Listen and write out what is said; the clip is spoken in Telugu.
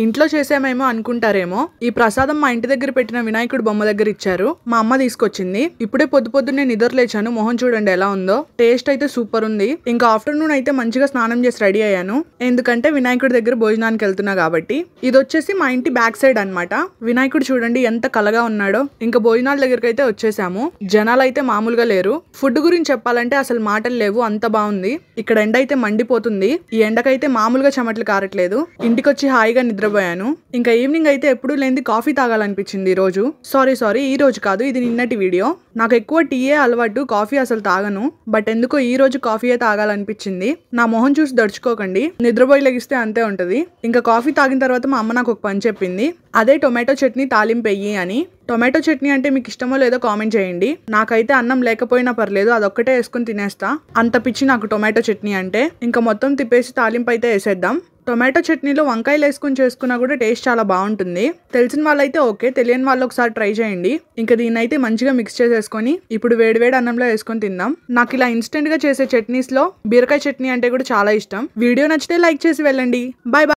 ఇంట్లో చేసామేమో అనుకుంటారేమో, ఈ ప్రసాదం మా ఇంటి దగ్గర పెట్టిన వినాయకుడు బొమ్మ దగ్గర ఇచ్చారు. మా అమ్మ తీసుకొచ్చింది. ఇప్పుడే పొద్దున్నే నిద్ర లేచాను. మొహం చూడండి ఎలా ఉందో. టేస్ట్ అయితే సూపర్ ఉంది. ఇంకా ఆఫ్టర్నూన్ అయితే మంచిగా స్నానం చేసి రెడీ అయ్యాను. ఎందుకంటే వినాయకుడి దగ్గర భోజనానికి వెళ్తున్నా కాబట్టి. ఇది వచ్చేసి మా ఇంటి బ్యాక్ సైడ్ అన్నమాట. వినాయకుడు చూడండి ఎంత కలగా ఉన్నాడో. ఇంకా భోజనాల దగ్గరికి అయితే వచ్చేసాము. జనాలు అయితే మామూలుగా లేరు. ఫుడ్ గురించి చెప్పాలంటే అసలు మాటలు లేవు, అంత బాగుంది. ఇక్కడ ఎండ అయితే మండిపోతుంది. ఈ ఎండకైతే మామూలుగా చెమటలు కారట్లేదు. ఇంటికి వచ్చి హాయిగా నిద్రపోయాను. ఇంకా ఈవినింగ్ అయితే ఎప్పుడూ లేనిది కాఫీ తాగాలనిపించింది ఈ రోజు. సారీ ఈ రోజు కాదు, ఇది నిన్నటి వీడియో. నాకు ఎక్కువ టీయే అలవాటు, కాఫీ అసలు తాగను. బట్ ఎందుకో ఈ రోజు కాఫీయే తాగాలనిపించింది. నా మొహం చూసి దడుచుకోకండి, నిద్రపోయి లెగిస్తే అంతే ఉంటది. ఇంకా కాఫీ తాగిన తర్వాత మా అమ్మ నాకు ఒక పని చెప్పింది. అదే టొమాటో చట్నీ తాలింపు వెయ్యి అని. టొమాటో చట్నీ అంటే మీకు ఇష్టమో లేదో కామెంట్ చేయండి. నాకైతే అన్నం లేకపోయినా పర్లేదు, అదొక్కటే వేసుకుని తినేస్తా. అంత పిచ్చి నాకు టొమాటో చట్నీ అంటే. ఇంకా మొత్తం తిప్పేసి తాలింపు అయితే వేసేద్దాం. టొమాటో చట్నీలో వంకాయలు వేసుకుని చేసుకున్నా కూడా టేస్ట్ చాలా బాగుంటుంది. తెలిసిన వాళ్ళైతే ఓకే, తెలియని వాళ్ళు ఒకసారి ట్రై చేయండి. ఇంకా దీన్ని అయితే మంచిగా మిక్స్ చేసేసుకొని ఇప్పుడు వేడివేడి అన్నంలో వేసుకొని తిందాం. నాకు ఇలా ఇన్స్టెంట్ గా చేసే చట్నీస్ లో బీరకాయ చట్నీ అంటే కూడా చాలా ఇష్టం. వీడియో నచ్చితే లైక్ చేసి వెళ్ళండి. Bye bye.